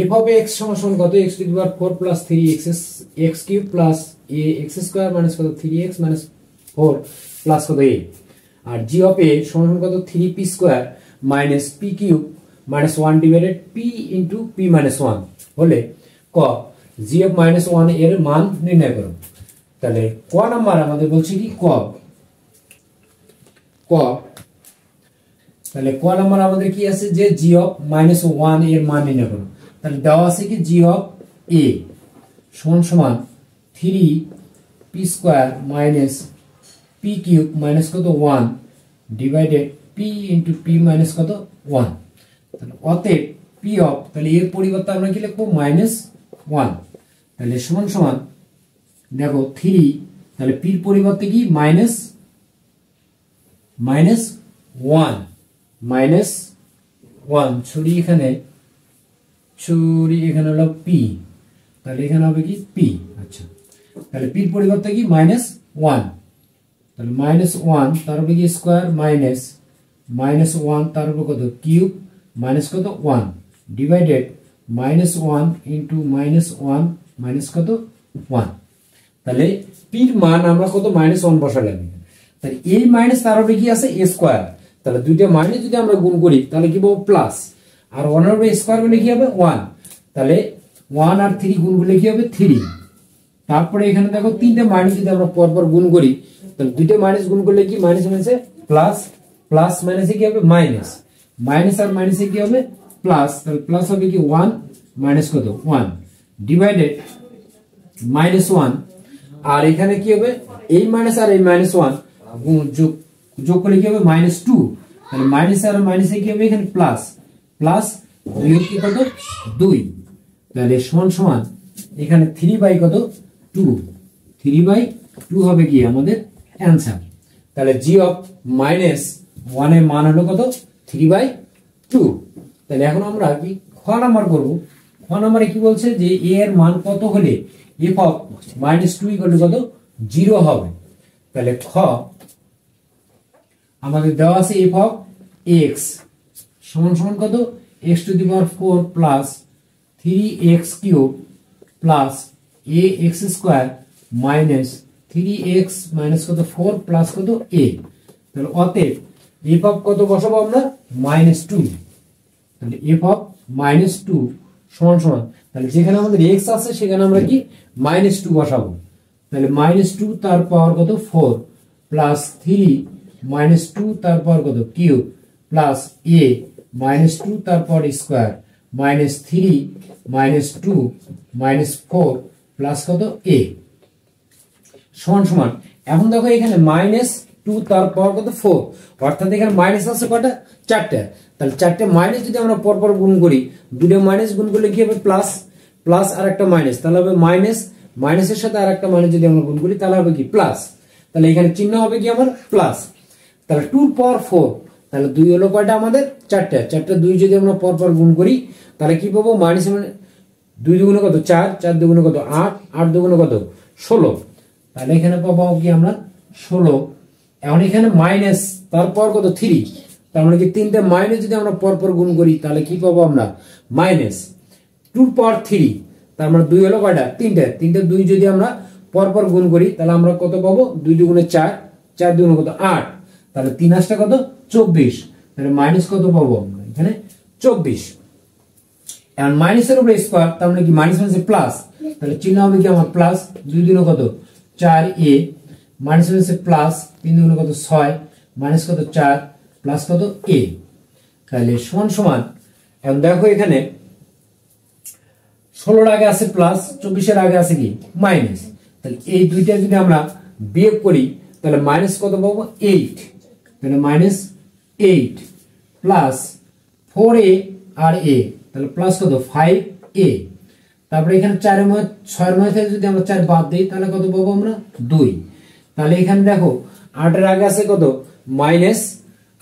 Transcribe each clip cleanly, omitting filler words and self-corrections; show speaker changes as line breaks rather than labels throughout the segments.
F of x সমান কত x to the power 4 plus 3 x cube plus A x square minus কত 3x minus 4 plus কত এ। আর জি of এ সমান কত 3p square minus P cube minus 1 divided P into P minus 1 হলে ক জি of minus 1 এর মান নির্ণয় করো। তাহলে ক নাম্বার আমাদের বলছে কি ক তাহলে ক নাম্বার আমাদের কি আছে যে জি অফ মাইনাস 1 এর মান নির্ণয় করো। তাহলে দেওয়া আছে কি জি অফ এ সমান 3p square minus P cube minus কত 1 divided P into P minus কত 1। তাহলে অতএব পি অফ তাহলে এর পরিবর্তে আমরা কি লিখবো মাইনাস 1। তাহলে সমান দেখো 3 তাহলে পির পরিবর্তে কি মাইনাস 1 ছুরি এখানে হলো পি তাহলে এখানে হবে কি পি। আচ্ছা তাহলে পির পরিবর্তে কি মাইনাস 1 তাহলে মাইনাস 1 তার উপরে কি স্কোয়ার মাইনাস 1 তার উপর কত কিউব মাইনাস কত 1 divided minus 1 into minus 1 minus কত 1। তাহলে পির মান আমরা কত মাইনাস 1 বসালাম। তাহলে এই মাইনাস তার উপরে কি আছে এ স্কোয়ার তাহলে দুইটা মাইনাস যদি আমরা গুণ করি তাহলে কি পাবো প্লাস আর 1 এর উপরে স্কোয়ার করলে কি হবে 1 তাহলে 1 আর 3 গুণ করলে কি হবে 3। তারপরে এখানে দেখো তিনটা মাইনাস যদি আমরা পরপর গুণ করি তাহলে দুইটা মাইনাস গুণ করলে কি মাইনাস মাইনাসে প্লাস প্লাস মাইনাসে কি হবে মাইনাস মাইনাস আর মাইনাসে কি হবে প্লাস তাহলে প্লাস হবে কি 1 মাইনাস কত 1 ডিভাইডেড মাইনাস 1 আর এখানে কি হবে এই মাইনাস আর এই মাইনাস 1 যোগ করলে কি হবে মাইনাস 2 তাহলে মাইনাস আর মাইনাসে কি হবে এখানে প্লাস প্লাস 2 কি কত 2 তাহলে সমান এখানে 3 বাই কত 2 হবে কি আমাদের অ্যান্সার। তাহলে জি অফ মাইনাস 1 এর মান হলো কত 3/2। তাহলে এখন আমরা কি খ নাম্বার করব। খ নাম্বারে কি বলছে যে এ এর মান কত হলে F of minus 2 equal to কত 0 হবে। তাহলে খ আমাদের দেওয়া আছে এফ অফ এক্স সমান কত x to the power 4 plus 3x cube plus A x square minus 3x minus কত 4 প্লাস কত a। তাহলে অতএব এফ অফ কত বসাবো আমরা মাইনাস 2। তাহলে এফ অফ মাইনাস 2 সমান তাহলে যেখানে আমাদের x আছে সেখানে আমরা কি মাইনাস 2 বসাবো। তাহলে মাইনাস 2 তার পাওয়ার কত 4 প্লাস 3 মাইনাস 2 তার পাওয়ার কত কিউব প্লাস a মাইনাস 2 তার পাওয়ার square minus 3 minus 2 minus 4 plus কত a সমান এখন দেখো এখানে মাইনাস 2 তার পাওয়ার কত 4 অর্থাৎ এখানে মাইনাস আছে কয়টা 4টা। তাহলে 4টে মাইনাস যদি আমরা পরপর গুণ করি দুটো মাইনাস গুণ করলে কি হবে প্লাস প্লাস আর একটা মাইনাস তাহলে হবে মাইনাস মাইনাসের সাথে আর একটা মাইনাস যদি আমরা গুণ করি তাহলে হবে কি প্লাস। তাহলে এখানে চিহ্ন হবে কি আমার প্লাস। তাহলে 2 পাওয়ার 4 তাহলে 2 হলো কয়টা আমাদের 4টা 2 যদি আমরা পরপর গুণ করি তাহলে কি পাবো মাইনাস 2 দুগুণে কত 4 4 দুগুণে কত 8 8 দুগুণে কত 16 তাহলে এখানে পাবো কি আমরা 16। এখন এখানে মাইনাস তারপর কত 3 তার মানে কি তিনটা মাইনাস যদি আমরা পরপর গুণ করি তাহলে কি পাবো আমরা মাইনাস 2 পাওয়ার 3 তার মানে 2 হলো কয়টা 3টা 2 যদি আমরা পরপর গুণ করি তাহলে আমরা কত পাবো 2 দুগুণে 4 4 দুগুণে কত 8 তাহলে 3 8টা কত 24 তাহলে মাইনাস কত পাবো আমরা এখানে 24। এখন মাইনাসের উপরে স্কয়ার তার মানে কি মাইনাস মাইনাসে প্লাস তাহলে চিহ্ন হবে কি আমার প্লাস 2 দুগুণে কত 4a মাইনাস মাইনাসে প্লাস 3 দুগুণে কত 6 মাইনাস কত 4 প্লাস কত a। তাহলে সমান এখন দেখো এখানে 16 এর আগে আছে প্লাস 24 এর আগে আছে কি মাইনাস তাহলে এই দুইটা যদি আমরা বিয়োগ করি তাহলে মাইনাস কত পাবো 8 তাহলে মাইনাস 8 প্লাস 4a আর a তাহলে প্লাস কত 5a তারপরে এখানে 4 এর মধ্যে 6 এর মধ্যে যদি আমরা 4 বাদ দেই তাহলে কত পাবো আমরা 2 তাহলে এখানে দেখো 8 এর আগে আছে কত মাইনাস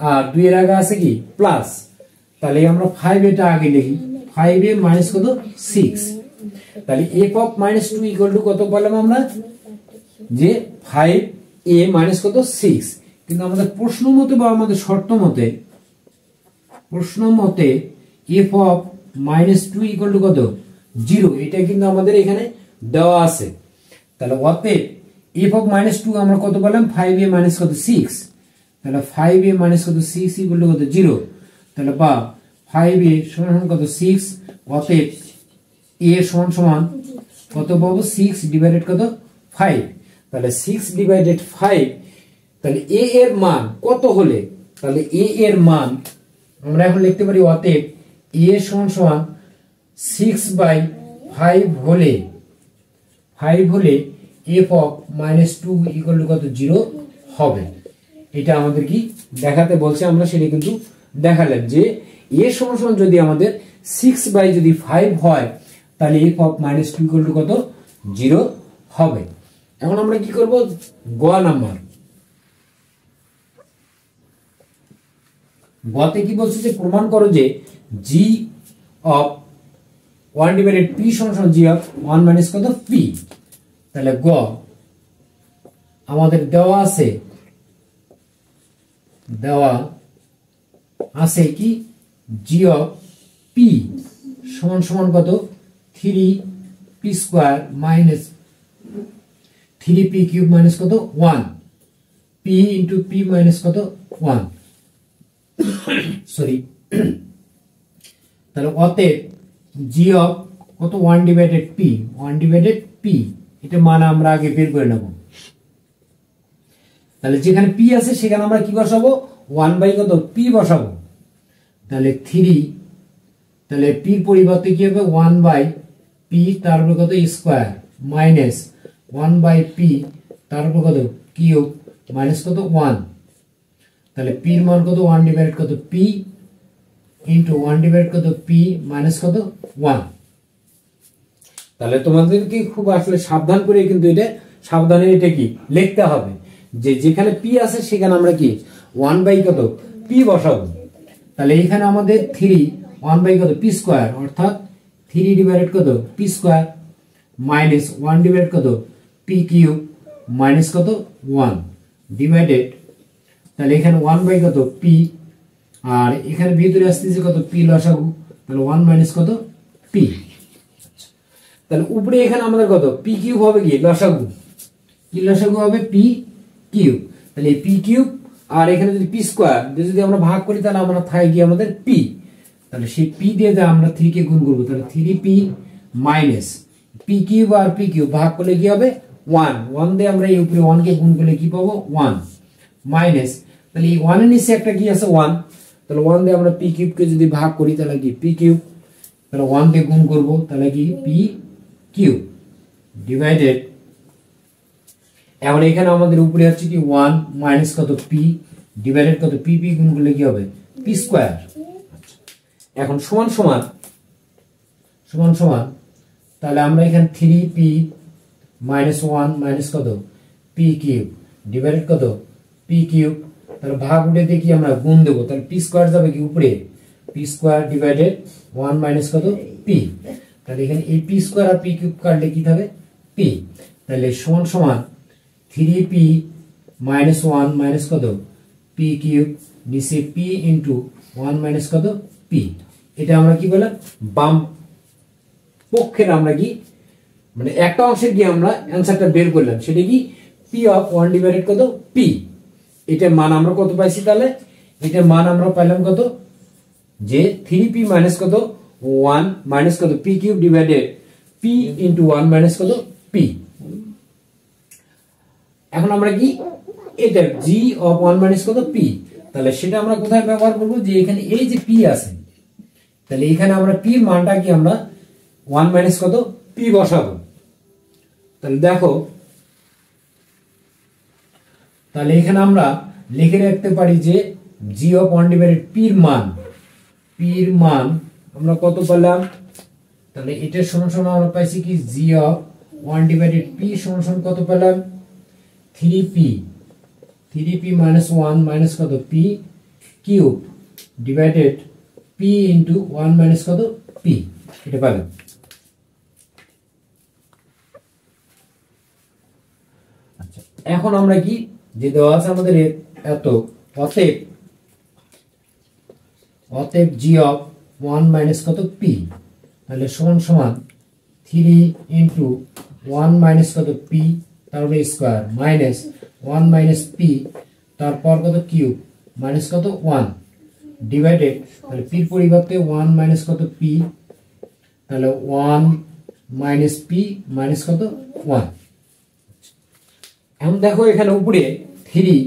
আর 2 এর আগে আছে কি প্লাস তাহলে আমরা 5 এটা আগে লিখি 5a মাইনাস কত 6 তাহলে f of minus 2 equal to কত বললাম আমরা যে 5a মাইনাস কত 6 কিন্তু আমাদের প্রশ্ন মতে বা আমাদের শর্ত মতে f অফ -2 ইকুয়াল টু কত 0, এটা কিন্তু আমাদের এখানে দেওয়া আছে। তাহলে অতএব f অফ -2 আমরা কত পেলাম 5a মাইনাস কত 6, তাহলে 5a মাইনাস কত 6 ইকুয়াল টু কত 0, তাহলে বা 5a সমান কত 6, অতএব a সমান সমান কত পাবো 6 ডিভাইডেড কত 5, তাহলে 6 ডিভাইডেড 5, তাহলে a এর মান কত হলে, তাহলে a এর মান আমরা এখন লিখতে পারি অতএব a সমান সমান 6/5 হলে f অফ -2 ইকুয়াল টু কত 0 হবে। এটা আমাদের কি দেখাতে বলছে, আমরা সেটা কিন্তু দেখালাম যে a সমান সমান যদি আমাদের 6/5 হয় তাহলে f অফ -2 ইকুয়াল টু কত 0 হবে। এখন আমরা কি করব, গ নাম্বার, গতে কি বলছে যে প্রমাণ করো যে g অফ 1 ডিভাইডেড p সমান g অফ 1 মাইনাস কত p। তাহলে গ আমাদের দেওয়া আছে কি g অফ p সমান সমান কত 3p square minus 3p cube minus কত 1, p ইনটু p মাইনাস কত 1, সরি। তাহলে অতএব g অফ কত 1 ডিভাইডেড p, এটা মান আমরা আগে বের করে নেব। তাহলে যেখানে p আছে সেখানে আমরা কি বসাবো 1 বাই কত p বসাবো, তাহলে 3, তাহলে p এর পরিবর্তে কি হবে 1 বাই p তারপর কত স্কয়ার মাইনাস 1 বাই p তারপর কত কিউব মাইনাস কত 1, তাহলে p এর মান কত 1 ডিভাইডেড কত p ইনটু 1 ডিভাইডেড কত p মাইনাস কত 1। তাহলে তোমাদেরকে খুব আসলে সাবধান করে কিন্তু এটা সাবধানে এটা কি লিখতে হবে যে যেখানে p আছে সেখানে আমরা কি 1 বাই কত p বসাবো। তাহলে এখানে আমাদের 3 1 বাই কত p স্কয়ার অর্থাৎ 3 ডিভাইডেড কত p স্কয়ার মাইনাস 1 ডিভাইডেড কত p কিউব মাইনাস কত 1 ডিভাইডেড, তাহলে এখানে 1 বাই কত p আর এখানে ভিতরে আসতেছে কত p লসাগু, তাহলে 1 মাইনাস কত p। তাহলে উপরে এখানে আমাদের কত p কিউব হবে কি লসাগু, কি লসাগু হবে p কিউব, তাহলে p কিউব আর এখানে যদি p স্কয়ার যদি আমরা ভাগ করি তাহলে আমরা থাকে কি আমাদের p, তাহলে সেই p দিয়ে আমরা 3 কে গুণ করব, তাহলে 3p মাইনাস p কিউব আর p কিউব ভাগ করলে কি হবে 1 দিয়ে আমরা এই উপরে 1 কে গুণ করলে কি পাবো 1 মাইনাস, তাহলে এই 1 এর নিচে একটা কি আছে 1, তাহলে 1 দিয়ে আমরা p কিউব কে যদি ভাগ করি তাহলে কি p কিউব, তাহলে 1 দিয়ে গুণ করব তাহলে কি p কিউব ডিভাইডেড, এখন এখানে আমাদের উপরে হচ্ছে কি 1 মাইনাস কত p ডিভাইডেড কত p গুণ করলে কি হবে p স্কয়ার। এখন সমান সমান তাহলে আমরা এখানে 3p মাইনাস 1 মাইনাস কত p কিউব ডিভাইডেড কত p কিউব, তাহলে ভাগ উঠে দিয়ে কি আমরা গুণ দেব, তাহলে p স্কয়ার যাবে কি উপরে p স্কয়ার ডিভাইডেড 1 মাইনাস কত p, তাহলে এখানে এই p স্কয়ার আর p কিউব কাটলে কি হবে p, তাহলে সমান 3p মাইনাস 1 মাইনাস কত p কিউব নিচে p ইনটু 1 মাইনাস কত p। এটা আমরা কি বললাম বাম পক্ষের আমরা কি মানে একটা অংশের কি আমরা অ্যানসারটা বের করলাম, সেটা কি p অফ 1 ডিভাইডেড কত p, এটার মান আমরা কত পাইছি, তাহলে এটার মান আমরা পাইলাম কত যে 3p মাইনাস কত 1 মাইনাস কত p cube divided p into 1 minus কত p। এখন আমরা কি এটা g অফ 1 মাইনাস কত p, তাহলে সেটা আমরা কোথায় ব্যবহার করব, যে এখানে এই যে p আছে তাহলে এখানে আমরা p এর মানটা কি আমরা 1 মাইনাস কত p বসাবো। তাহলে দেখো, তাহলে এখানে আমরা লিখে রাখতে পারি যে g অফ 1 ডিভাইডেড p এর মান আমরা কত পেলাম, তাহলে এটার সমান সমান আমরা পাইছি কি g অফ 1 ডিভাইডেড p সমান সমান কত পেলাম 3p মাইনাস 1 মাইনাস কত p cube divided p into 1 minus কত p, এটা পেলাম। আচ্ছা, এখন আমরা কি যে দেওয়া আছে আমাদের এত অতএব g অফ 1 মাইনাস কত পি, তাহলে সমান সমান 3 ইন্টু 1 মাইনাস কত পি তারপরে স্কোয়ার মাইনাস 1 মাইনাস পি তারপর কত কিউব মাইনাস কত 1 ডিভাইডেড, তাহলে পির পরিবর্তে 1 মাইনাস কত পি, তাহলে 1 মাইনাস পি মাইনাস কত 1। এখন দেখো এখানে উপরে 3,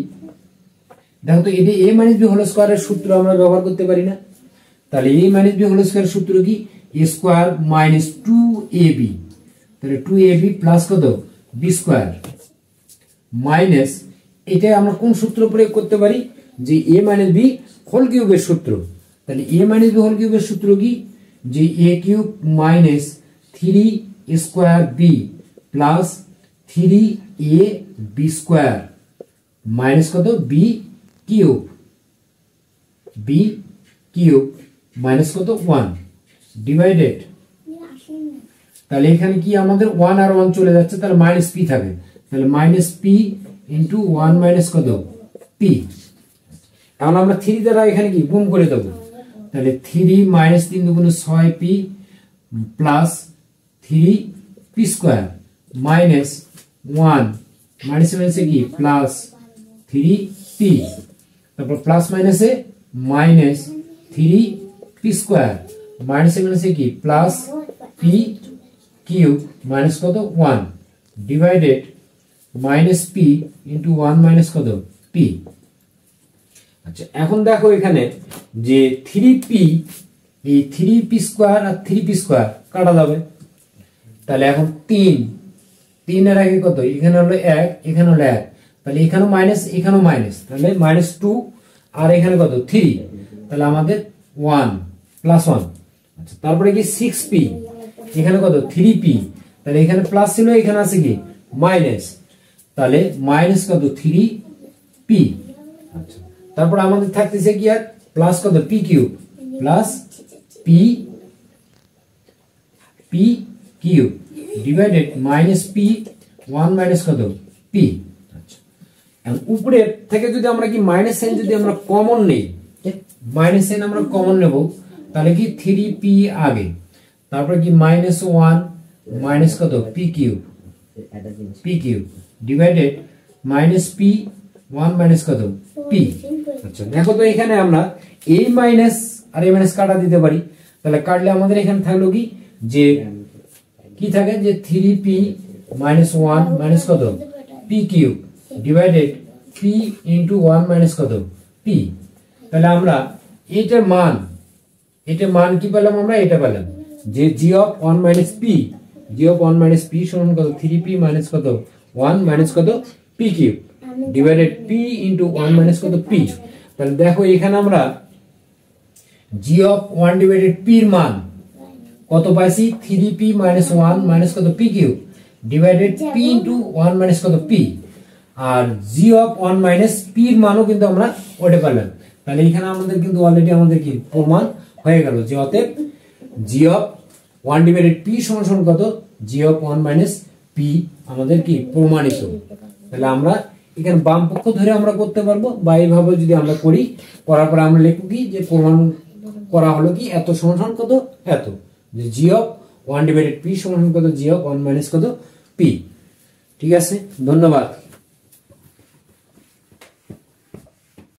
দেখো তো এটি a মাইনাস বি হোল স্কোয়ারের সূত্র আমরা ব্যবহার করতে পারি না, তাহলে a মাইনাস বি হোল স্কোয়ারের সূত্র কি a স্কোয়ার মাইনাস 2ab, তাহলে 2ab প্লাস কত b স্কোয়ার মাইনাস, এটা আমরা কোন সূত্র প্রয়োগ করতে পারি যে a মাইনাস বি হোল কিউবের সূত্র, তাহলে a মাইনাস বি হোল কিউবের সূত্র কি যে a cube minus 3 square b plus 3ab square minus কত b কিউব মাইনাস কত 1 ডিভাইডেড, তাহলে এখানে কি আমাদের 1 আর 1 চলে যাচ্ছে, তাহলে মাইনাস পি থাকে, তাহলে মাইনাস পি ইন্টু 1 মাইনাস কত পি। এখন আমরা 3 দ্বারা এখানে কি গুণ করে দেবো, তাহলে 3 মাইনাস 3 দুগুণে 6 P plus 3 P square minus 1 minus মাইনাসে কি প্লাস 3 পি, তারপর প্লাস মাইনাসে মাইনাস 3 পি স্কোয়ার মাইনাসে মাইনাসে কি প্লাস পি কিউব মাইনাস কত 1 divided minus P into 1 minus কত পি। আচ্ছা এখন দেখো এখানে যে 3p, এই 3p স্কোয়ার আর 3p স্কোয়ার কাটা যাবে, তাহলে এখন 3 এর আগে কত এখানে হলো 1 এখানে হলো 1, তাহলে এখানেও মাইনাস এখানেও মাইনাস, তাহলে মাইনাস 2 আর এখানে কত 3, তাহলে আমাদের 1 প্লাস 1। আচ্ছা তারপরে কি 6p, এখানে কত 3p, তাহলে এখানে প্লাস ছিল এখানে আছে কি মাইনাস, তাহলে মাইনাস কত 3p। আচ্ছা তারপর আমাদের থাকতেছে কি আর প্লাস কত p cube plus P cube divided minus p 1 minus কত পি। আচ্ছা এখন উপরে থেকে যদি আমরা কি মাইনাস সাইন যদি আমরা কমন নেই, মাইনাস সাইন আমরা কমন নেব, তাহলে কি 3p আগে, তারপরে কি মাইনাস 1 মাইনাস কত p cube divided minus p 1 minus কত পি। আচ্ছা দেখো তো এখানে আমরা a মাইনাস আর a মাইনাস কাটা দিতে পারি, তাহলে কাটলে আমাদের এখানে থাকলো কি যে কি থাকে যে 3p মাইনাস 1 মাইনাস কত p cube divided p into 1 minus কত পি। তাহলে আমরা এটার মান কি পেলাম, আমরা এটা পেলাম যে g অফ 1 মাইনাস p সমান কত 3p মাইনাস কত 1 মাইনাস কত p cube divided p into 1 minus কত p। তাহলে দেখো এখানে আমরা g অফ 1 ডিভাইডেড p এর মান কত পাইছি 3p মাইনাস 1 মাইনাস কত p cube divided p into 1 minus কত p, আর g অফ 1 মাইনাস p এর মানও কিন্তু আমরা ওটা পেলাম। তাহলে এখানে আমাদের কিন্তু অলরেডি আমাদের কি প্রমাণ হয়ে গেল যে অতএব g অফ 1 ডিভাইডেড p সমান সমান কত g অফ 1 মাইনাস p আমাদের কি প্রমাণিত। তাহলে আমরা এখানে বাম পক্ষ ধরে আমরা করতে পারবো, বা এইভাবে যদি আমরা করি, করার পর আমরা লিখব কি যে প্রমাণ করা হলো কি এত সমান সমান কত এত, যে g অফ 1 ডিভাইডেড p সমান কত g অফ 1 মাইনাস কত p। ঠিক আছে, ধন্যবাদ।